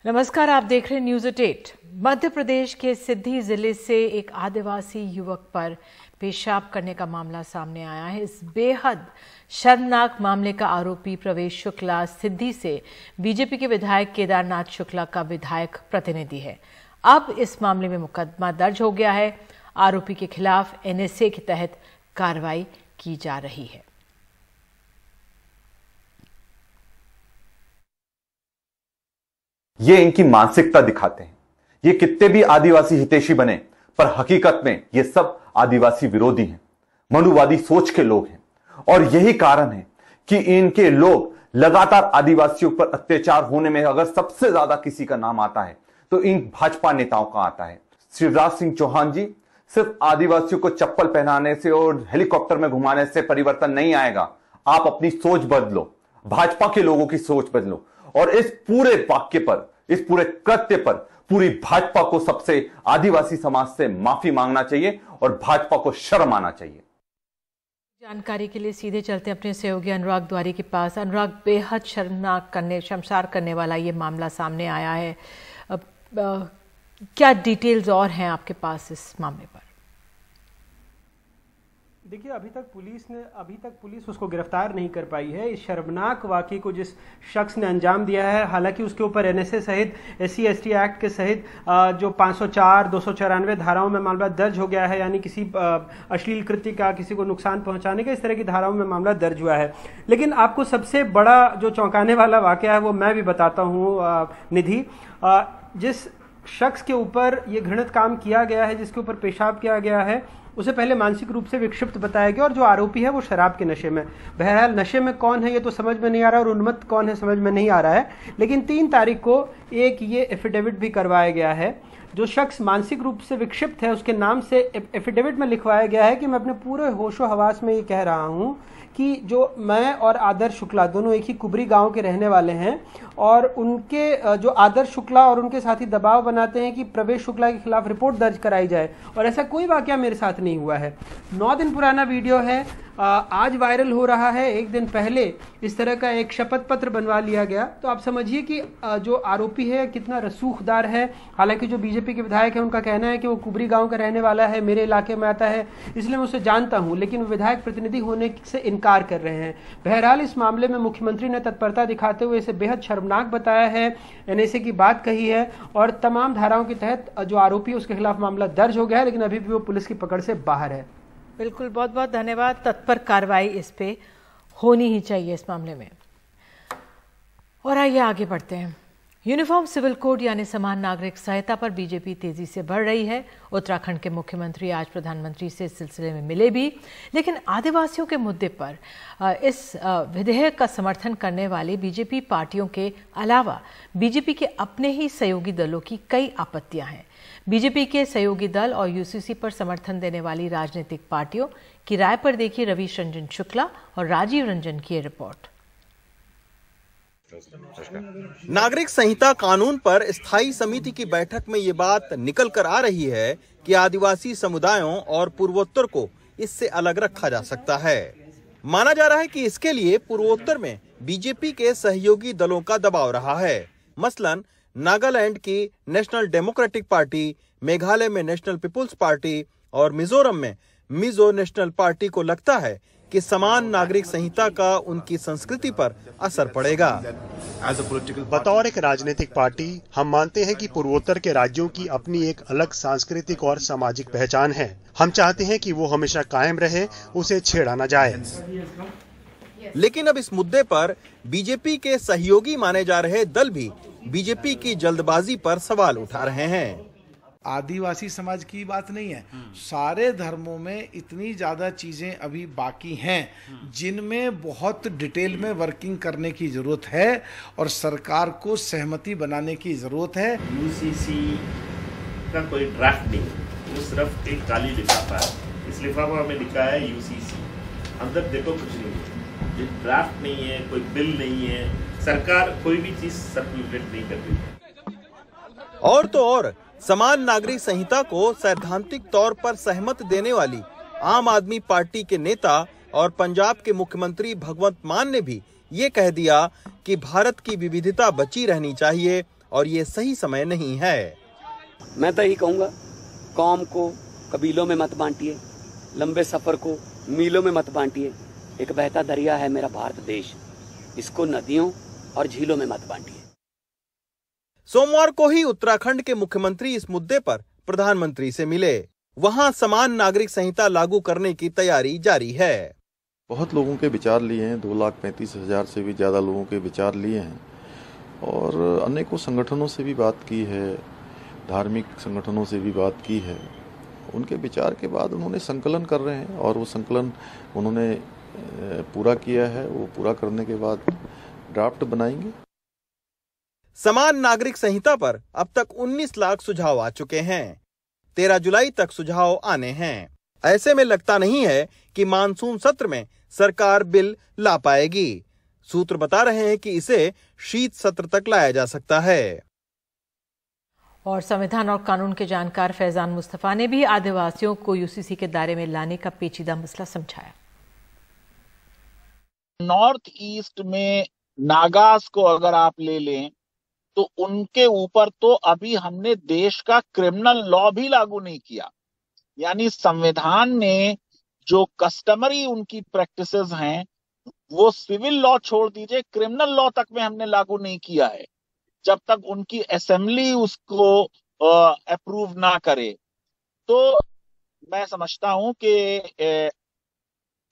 नमस्कार, आप देख रहे हैं न्यूज़ 8। मध्य प्रदेश के सिद्धि जिले से एक आदिवासी युवक पर पेशाब करने का मामला सामने आया है। इस बेहद शर्मनाक मामले का आरोपी प्रवेश शुक्ला सिद्धि से बीजेपी के विधायक केदारनाथ शुक्ला का विधायक प्रतिनिधि है। अब इस मामले में मुकदमा दर्ज हो गया है। आरोपी के खिलाफ एनएसए के तहत कार्रवाई की जा रही है। ये इनकी मानसिकता दिखाते हैं। ये कितने भी आदिवासी हितैषी बने, पर हकीकत में ये सब आदिवासी विरोधी हैं, मनुवादी सोच के लोग हैं। और यही कारण है कि इनके लोग लगातार आदिवासियों पर अत्याचार होने में अगर सबसे ज्यादा किसी का नाम आता है तो इन भाजपा नेताओं का आता है। शिवराज सिंह चौहान जी, सिर्फ आदिवासियों को चप्पल पहनाने से और हेलीकॉप्टर में घुमाने से परिवर्तन नहीं आएगा। आप अपनी सोच बदलो, भाजपा के लोगों की सोच बदलो और इस पूरे वाक्य पर, इस पूरे कृत्य पर पूरी भाजपा को, सबसे आदिवासी समाज से माफी मांगना चाहिए और भाजपा को शर्म आना चाहिए। जानकारी के लिए सीधे चलते हैं अपने सहयोगी अनुराग द्वारी के पास। अनुराग, बेहद शर्मसार करने वाला ये मामला सामने आया है। क्या डिटेल्स और हैं आपके पास इस मामले पर? देखिए, अभी तक पुलिस उसको गिरफ्तार नहीं कर पाई है। इस शर्मनाक वाकये को जिस शख्स ने अंजाम दिया है, हालांकि उसके ऊपर एनएसए सहित SC/ST एक्ट के सहित जो 504, 294 धाराओं में मामला दर्ज हो गया है, यानी किसी अश्लील कृत्य का, किसी को नुकसान पहुंचाने का, इस तरह की धाराओं में मामला दर्ज हुआ है। लेकिन आपको सबसे बड़ा जो चौंकाने वाला वाकया है वो मैं भी बताता हूँ निधि। जिस शख्स के ऊपर ये घृणित काम किया गया है, जिसके ऊपर पेशाब किया गया है, उसे पहले मानसिक रूप से विक्षिप्त बताया गया और जो आरोपी है वो शराब के नशे में। बहरहाल नशे में कौन है ये तो समझ में नहीं आ रहा और उन्मत्त कौन है समझ में नहीं आ रहा है। लेकिन 3 तारीख को एक ये एफिडेविट भी करवाया गया है। जो शख्स मानसिक रूप से विक्षिप्त है उसके नाम से एफिडेविट में लिखवाया गया है कि मैं अपने पूरे होशो हवास में ये कह रहा हूँ कि जो मैं और आदर्श शुक्ला दोनों एक ही कुबरी गांव के रहने वाले हैं और उनके जो आदर्श शुक्ला और उनके साथी दबाव बनाते हैं कि प्रवेश शुक्ला के खिलाफ रिपोर्ट दर्ज कराई जाए, और ऐसा कोई वाकया मेरे साथ नहीं हुआ है। 9 दिन पुराना वीडियो है, आज वायरल हो रहा है। 1 दिन पहले इस तरह का एक शपथ पत्र बनवा लिया गया। तो आप समझिए कि जो आरोपी है कितना रसूखदार है। हालांकि जो बीजेपी के विधायक है उनका कहना है कि वो कुबरी गांव का रहने वाला है, मेरे इलाके में आता है, इसलिए मैं उसे जानता हूं, लेकिन वो विधायक प्रतिनिधि होने से इनकार कर रहे हैं। बहरहाल इस मामले में मुख्यमंत्री ने तत्परता दिखाते हुए इसे बेहद शर्मनाक बताया है, एनएसए की बात कही है और तमाम धाराओं के तहत जो आरोपी है उसके खिलाफ मामला दर्ज हो गया है, लेकिन अभी भी वो पुलिस की पकड़ से बाहर है। बिल्कुल, बहुत बहुत धन्यवाद। तत्पर कार्रवाई इस पे होनी ही चाहिए इस मामले में। और आइए आगे बढ़ते हैं। यूनिफॉर्म सिविल कोड यानी समान नागरिक संहिता पर बीजेपी तेजी से बढ़ रही है। उत्तराखंड के मुख्यमंत्री आज प्रधानमंत्री से इस सिलसिले में मिले भी, लेकिन आदिवासियों के मुद्दे पर इस विधेयक का समर्थन करने वाली बीजेपी पार्टियों के अलावा बीजेपी के अपने ही सहयोगी दलों की कई आपत्तियां हैं। बीजेपी के सहयोगी दल और यूसीसी पर समर्थन देने वाली राजनीतिक पार्टियों की राय पर देखिए रवीश रंजन शुक्ला और राजीव रंजन की रिपोर्ट। नागरिक संहिता कानून पर स्थायी समिति की बैठक में ये बात निकल कर आ रही है कि आदिवासी समुदायों और पूर्वोत्तर को इससे अलग रखा जा सकता है। माना जा रहा है कि इसके लिए पूर्वोत्तर में बीजेपी के सहयोगी दलों का दबाव रहा है। मसलन नागालैंड की नेशनल डेमोक्रेटिक पार्टी, मेघालय में नेशनल पीपुल्स पार्टी और मिजोरम में मिजो नेशनल पार्टी को लगता है कि समान नागरिक संहिता का उनकी संस्कृति पर असर पड़ेगा। बतौर एक राजनीतिक पार्टी हम मानते हैं कि पूर्वोत्तर के राज्यों की अपनी एक अलग सांस्कृतिक और सामाजिक पहचान है। हम चाहते हैं कि वो हमेशा कायम रहे, उसे छेड़ा न जाए। लेकिन अब इस मुद्दे पर बीजेपी के सहयोगी माने जा रहे दल भी बीजेपी की जल्दबाजी पर सवाल उठा रहे हैं। आदिवासी समाज की बात नहीं है, सारे धर्मों में इतनी ज्यादा चीजें अभी बाकी हैं जिनमें बहुत डिटेल में वर्किंग करने की जरूरत है और सरकार को सहमति बनाने की जरूरत है। यूसीसी का कोई ड्राफ्ट नहीं, वो सिर्फ एक काली लिफाफा है। इस लिफाफा में लिखा है यूसीसी, अंदर देखो कुछ नहीं है, ये ड्राफ्ट नहीं है, कोई बिल नहीं है, सरकार कोई भी चीज सर्कुलेट नहीं करती। और तो और समान नागरिक संहिता को सैद्धांतिक तौर पर सहमत देने वाली आम आदमी पार्टी के नेता और पंजाब के मुख्यमंत्री भगवंत मान ने भी ये कह दिया कि भारत की विविधता बची रहनी चाहिए और ये सही समय नहीं है। मैं तो यही कहूँगा, कौम को कबीलों में मत बांटिए, लंबे सफर को मीलों में मत बांटिए। एक बहता दरिया है मेरा भारत देश, इसको नदियों और झीलों में मत बांटिए। सोमवार को ही उत्तराखंड के मुख्यमंत्री इस मुद्दे पर प्रधानमंत्री से मिले। वहां समान नागरिक संहिता लागू करने की तैयारी जारी है। बहुत लोगों के विचार लिए हैं, 2,35,000 से भी ज़्यादा लोगों के विचार लिए हैं और अनेकों संगठनों से भी बात की है, धार्मिक संगठनों से भी बात की है। उनके विचार के बाद उन्होंने संकलन कर रहे हैं और वो संकलन उन्होंने पूरा किया है। वो पूरा करने के बाद ड्राफ्ट बनाएंगे। समान नागरिक संहिता पर अब तक 19 लाख सुझाव आ चुके हैं। 13 जुलाई तक सुझाव आने हैं। ऐसे में लगता नहीं है कि मानसून सत्र में सरकार बिल ला पाएगी। सूत्र बता रहे हैं कि इसे शीत सत्र तक लाया जा सकता है। और संविधान और कानून के जानकार फैजान मुस्तफा ने भी आदिवासियों को यूसीसी के दायरे में लाने का पेचीदा मसला समझाया। नॉर्थ ईस्ट में नागास को अगर आप ले लें तो उनके ऊपर तो अभी हमने देश का क्रिमिनल लॉ भी लागू नहीं किया। यानी संविधान ने जो कस्टमरी उनकी प्रैक्टिसेस हैं वो सिविल लॉ छोड़ दीजिए, क्रिमिनल लॉ तक में हमने लागू नहीं किया है जब तक उनकी असेंबली उसको अप्रूव ना करे। तो मैं समझता हूं कि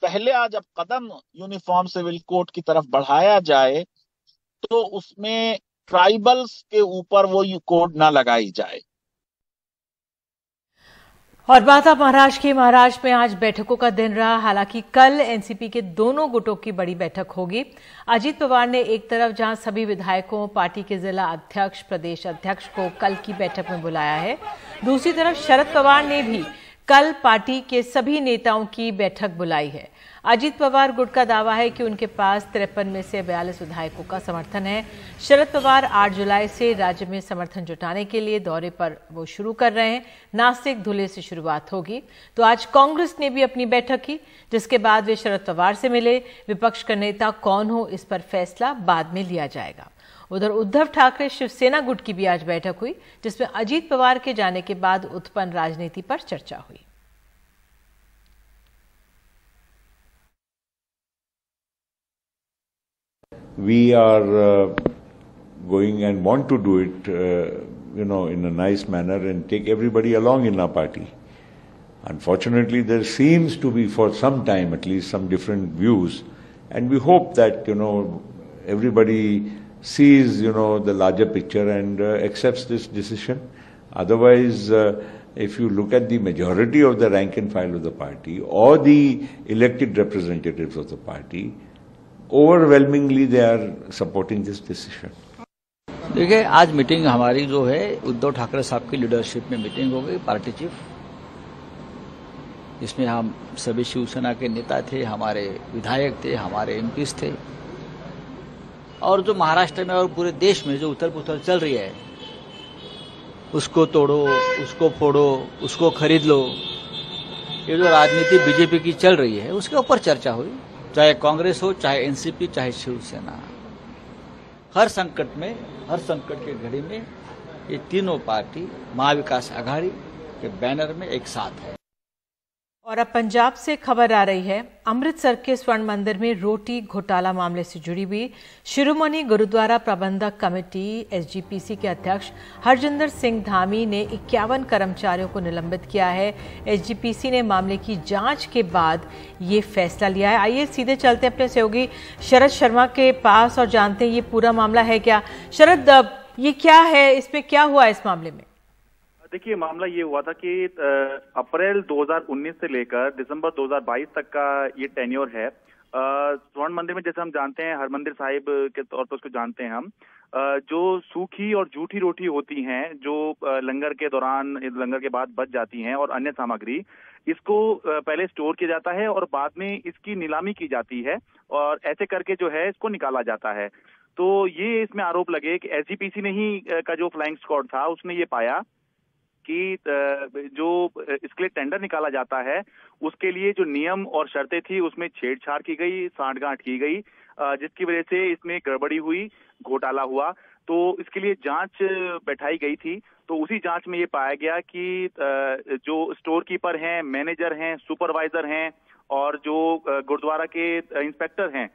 पहले आज जब कदम यूनिफॉर्म सिविल कोड की तरफ बढ़ाया जाए तो उसमें ट्राइबल्स के ऊपर वो कोड ना लगाई जाए। और बात अब महाराष्ट्र की। महाराष्ट्र में आज बैठकों का दिन रहा। हालांकि कल एनसीपी के दोनों गुटों की बड़ी बैठक होगी। अजीत पवार ने एक तरफ जहां सभी विधायकों, पार्टी के जिला अध्यक्ष, प्रदेश अध्यक्ष को कल की बैठक में बुलाया है, दूसरी तरफ शरद पवार ने भी कल पार्टी के सभी नेताओं की बैठक बुलाई है। अजीत पवार गुट का दावा है कि उनके पास 53 में से 42 विधायकों का समर्थन है। शरद पवार 8 जुलाई से राज्य में समर्थन जुटाने के लिए दौरे पर वो शुरू कर रहे हैं। नासिक, धुले से शुरुआत होगी। तो आज कांग्रेस ने भी अपनी बैठक की, जिसके बाद वे शरद पवार से मिले। विपक्ष का नेता कौन हो, इस पर फैसला बाद में लिया जाएगा। उधर उद्धव ठाकरे शिवसेना गुट की भी आज बैठक हुई, जिसमें अजीत पवार के जाने के बाद उत्पन्न राजनीति पर चर्चा हुई। We are going and want to do it, in a nice manner and take everybody along in our party. Unfortunately, there seems to be, for some time at least, some different views, and we hope that everybody sees the larger picture and accepts this decision. Otherwise, if you look at the majority of the rank and file of the party or the elected representatives of the party, overwhelmingly they are supporting this decision. देखिए, आज meeting हमारी जो है उद्धव ठाकरे साहब की leadership में meeting हो गई, पार्टी चीफ। इसमें हम सभी शिवसेना के नेता थे, हमारे विधायक थे, हमारे एमपीज थे, और जो महाराष्ट्र में और पूरे देश में जो उथल पुथल चल रही है, उसको तोड़ो, उसको फोड़ो, उसको खरीद लो, ये जो राजनीति बीजेपी की चल रही है उसके ऊपर चर्चा हुई। चाहे कांग्रेस हो, चाहे एनसीपी, चाहे शिवसेना, हर संकट में, हर संकट के घड़ी में ये तीनों पार्टी महाविकास आघाड़ी के बैनर में एक साथ है। और अब पंजाब से खबर आ रही है। अमृतसर के स्वर्ण मंदिर में रोटी घोटाला मामले से जुड़ी हुई शिरोमणि गुरुद्वारा प्रबंधक कमेटी एसजीपीसी के अध्यक्ष हरजिंदर सिंह धामी ने 51 कर्मचारियों को निलंबित किया है। एसजीपीसी ने मामले की जांच के बाद ये फैसला लिया है। आइए सीधे चलते अपने सहयोगी शरद शर्मा के पास और जानते हैं ये पूरा मामला है क्या। शरद, ये क्या है, इसमें क्या हुआ इस मामले में? देखिए, मामला ये हुआ था कि अप्रैल 2019 से लेकर दिसंबर 2022 तक का ये टेन्योर है। स्वर्ण मंदिर में, जैसे हम जानते हैं, हरमंदिर साहिब के तौर पर उसको जानते हैं हम, जो सूखी और जूठी रोटी होती हैं, जो लंगर के दौरान, लंगर के बाद बच जाती हैं, और अन्य सामग्री, इसको पहले स्टोर किया जाता है और बाद में इसकी नीलामी की जाती है, और ऐसे करके जो है इसको निकाला जाता है। तो ये इसमें आरोप लगे कि एसजीपीसी ने ही का जो फ्लाइंग स्क्वाड था उसने ये पाया कि जो इसके लिए टेंडर निकाला जाता है उसके लिए जो नियम और शर्तें थी उसमें छेड़छाड़ की गई, सांठगांठ की गई, जिसकी वजह से इसमें गड़बड़ी हुई, घोटाला हुआ। तो इसके लिए जांच बैठाई गई थी। तो उसी जांच में ये पाया गया कि जो स्टोर कीपर हैं, मैनेजर हैं, सुपरवाइजर हैं और जो गुरुद्वारा के इंस्पेक्टर हैं,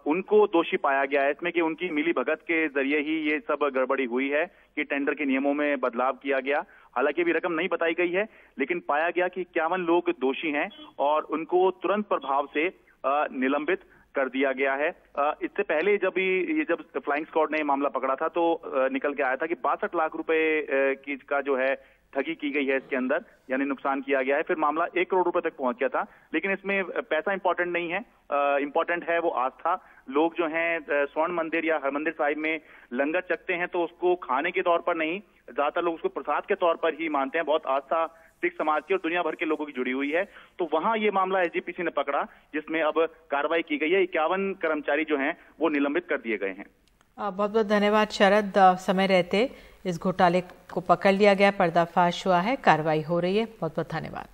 उनको दोषी पाया गया है इसमें कि उनकी मिली भगत के जरिए ही ये सब गड़बड़ी हुई है कि टेंडर के नियमों में बदलाव किया गया। हालांकि अभी रकम नहीं बताई गई है, लेकिन पाया गया कि 51 लोग दोषी हैं और उनको तुरंत प्रभाव से निलंबित कर दिया गया है। इससे पहले जब फ्लाइंग स्क्वाड ने मामला पकड़ा था तो निकल के आया था कि 62 लाख रुपए की का जो है ठगी की गई है इसके अंदर, यानी नुकसान किया गया है। फिर मामला 1 करोड़ रुपए तक पहुंच गया था, लेकिन इसमें पैसा इंपॉर्टेंट नहीं है, इंपॉर्टेंट है वो आस्था। लोग जो हैं स्वर्ण मंदिर या हरमंदिर साहिब में लंगर चखते हैं तो उसको खाने के तौर पर नहीं, ज्यादातर लोग उसको प्रसाद के तौर पर ही मानते हैं। बहुत आस्था सिख समाज की और दुनिया भर के लोगों की जुड़ी हुई है। तो वहां ये मामला एसजीपीसी ने पकड़ा, जिसमें अब कार्रवाई की गई है। 51 कर्मचारी जो हैं वो निलंबित कर दिए गए हैं। बहुत बहुत धन्यवाद शरद। समय रहते इस घोटाले को पकड़ लिया गया, पर्दाफाश हुआ है, कार्रवाई हो रही है। बहुत बहुत धन्यवाद।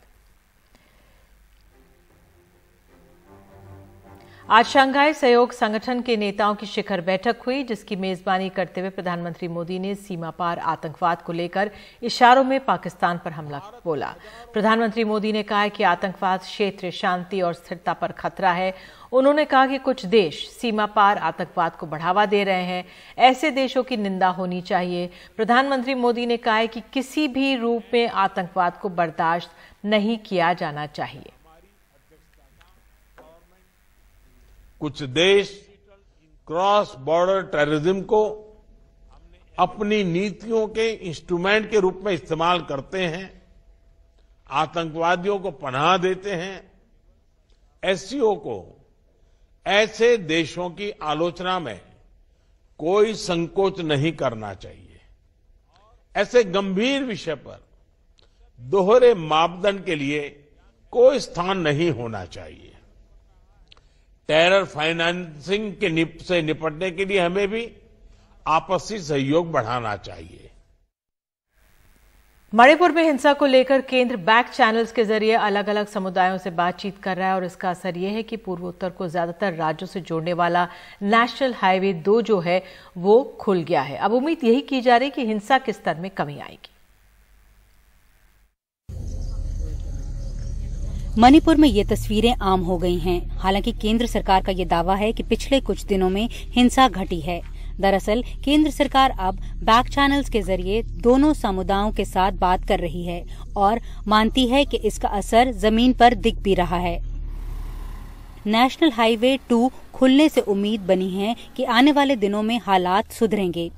आज शंघाई सहयोग संगठन के नेताओं की शिखर बैठक हुई, जिसकी मेजबानी करते हुए प्रधानमंत्री मोदी ने सीमा पार आतंकवाद को लेकर इशारों में पाकिस्तान पर हमला बोला। प्रधानमंत्री मोदी ने कहा कि आतंकवाद क्षेत्रीय शांति और स्थिरता पर खतरा है। उन्होंने कहा कि कुछ देश सीमा पार आतंकवाद को बढ़ावा दे रहे हैं, ऐसे देशों की निंदा होनी चाहिए। प्रधानमंत्री मोदी ने कहा कि किसी भी रूप में आतंकवाद को बर्दाश्त नहीं किया जाना चाहिए। कुछ देश क्रॉस बॉर्डर टेररिज्म को अपनी नीतियों के इंस्ट्रूमेंट के रूप में इस्तेमाल करते हैं, आतंकवादियों को पनाह देते हैं। एससीओ को ऐसे देशों की आलोचना में कोई संकोच नहीं करना चाहिए। ऐसे गंभीर विषय पर दोहरे मापदंड के लिए कोई स्थान नहीं होना चाहिए। टेरर फाइनेंसिंग से निपटने के लिए हमें भी आपसी सहयोग बढ़ाना चाहिए। मणिपुर में हिंसा को लेकर केंद्र बैक चैनल्स के जरिए अलग अलग समुदायों से बातचीत कर रहा है और इसका असर यह है कि पूर्वोत्तर को ज्यादातर राज्यों से जोड़ने वाला नेशनल हाईवे 2 जो है वो खुल गया है। अब उम्मीद यही की जा रही है कि हिंसा के स्तर में कमी आएगी। मणिपुर में ये तस्वीरें आम हो गई हैं। हालांकि केंद्र सरकार का ये दावा है कि पिछले कुछ दिनों में हिंसा घटी है। दरअसल केंद्र सरकार अब बैक चैनल्स के जरिए दोनों समुदायों के साथ बात कर रही है और मानती है कि इसका असर जमीन पर दिख भी रहा है। नेशनल हाईवे 2 खुलने से उम्मीद बनी है कि आने वाले दिनों में हालात सुधरेंगे।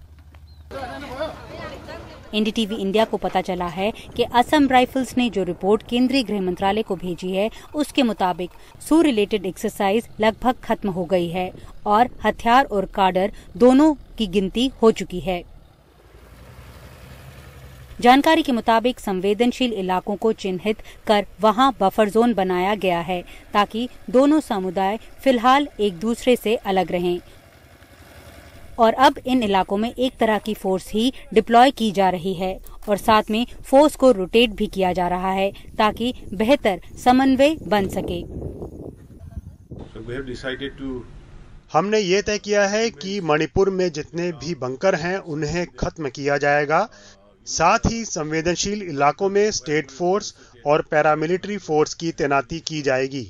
एनडीटीवी इंडिया को पता चला है कि असम राइफल्स ने जो रिपोर्ट केंद्रीय गृह मंत्रालय को भेजी है, उसके मुताबिक सू रिलेटेड एक्सरसाइज लगभग खत्म हो गई है और हथियार और काडर दोनों की गिनती हो चुकी है। जानकारी के मुताबिक संवेदनशील इलाकों को चिन्हित कर वहां बफर जोन बनाया गया है ताकि दोनों समुदाय फिलहाल एक दूसरे से अलग रहें और अब इन इलाकों में एक तरह की फोर्स ही डिप्लॉय की जा रही है और साथ में फोर्स को रोटेट भी किया जा रहा है ताकि बेहतर समन्वय बन सके। हमने ये तय किया है कि मणिपुर में जितने भी बंकर हैं उन्हें खत्म किया जाएगा। साथ ही संवेदनशील इलाकों में स्टेट फोर्स और पैरामिलिट्री फोर्स की तैनाती की जाएगी।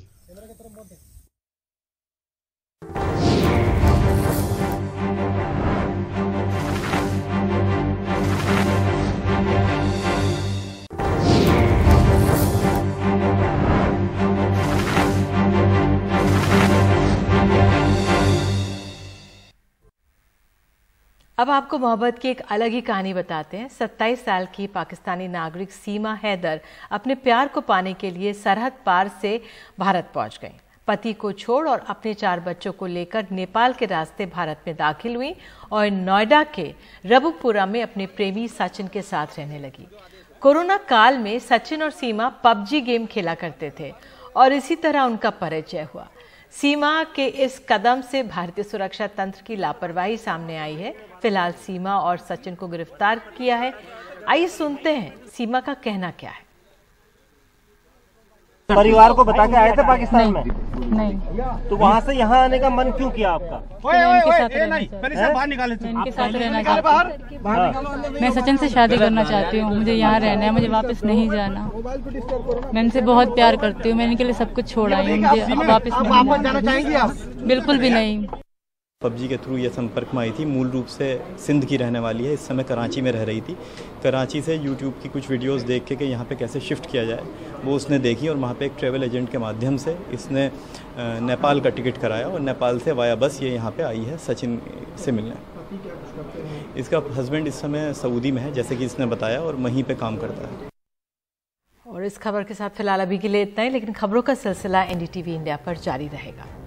अब आपको मोहब्बत की एक अलग ही कहानी बताते हैं। 27 साल की पाकिस्तानी नागरिक सीमा हैदर अपने प्यार को पाने के लिए सरहद पार से भारत पहुंच गई। पति को छोड़ और अपने 4 बच्चों को लेकर नेपाल के रास्ते भारत में दाखिल हुई और नोएडा के रबुपुरा में अपने प्रेमी सचिन के साथ रहने लगी। कोरोना काल में सचिन और सीमा पबजी गेम खेला करते थे और इसी तरह उनका परिचय हुआ। सीमा के इस कदम से भारतीय सुरक्षा तंत्र की लापरवाही सामने आई है। फिलहाल सीमा और सचिन को गिरफ्तार किया है। आइए सुनते हैं सीमा का कहना क्या है। परिवार को बता के आए थे पाकिस्तान में? नहीं। तो वहाँ से यहाँ आने का मन क्यों किया आपका? बाहर निकाले थे। इनके साथ रहना चाहती हूँ। मैं सचिन से शादी करना चाहती हूँ, मुझे यहाँ रहना है, मुझे वापस नहीं जाना। मैं इनसे बहुत प्यार करती हूँ, मैं इनके लिए सब कुछ छोड़ आई हूँ, मुझे वापस नहीं जाना चाहेंगी आप? बिल्कुल भी नहीं। पबजी के थ्रू ये संपर्क में आई थी। मूल रूप से सिंध की रहने वाली है, इस समय कराची में रह रही थी। कराची से यूट्यूब की कुछ वीडियोस देख के कि यहाँ पे कैसे शिफ्ट किया जाए वो उसने देखी और वहाँ पे एक ट्रैवल एजेंट के माध्यम से इसने नेपाल का टिकट कराया और नेपाल से वाया बस ये यहाँ पे आई है सचिन से मिलने। इसका हस्बैंड इस समय सऊदी में है जैसे कि इसने बताया और वहीं पर काम करता है। और इस खबर के साथ फिलहाल अभी के लिए इतना ही, लेकिन खबरों का सिलसिला NDTV इंडिया पर जारी रहेगा।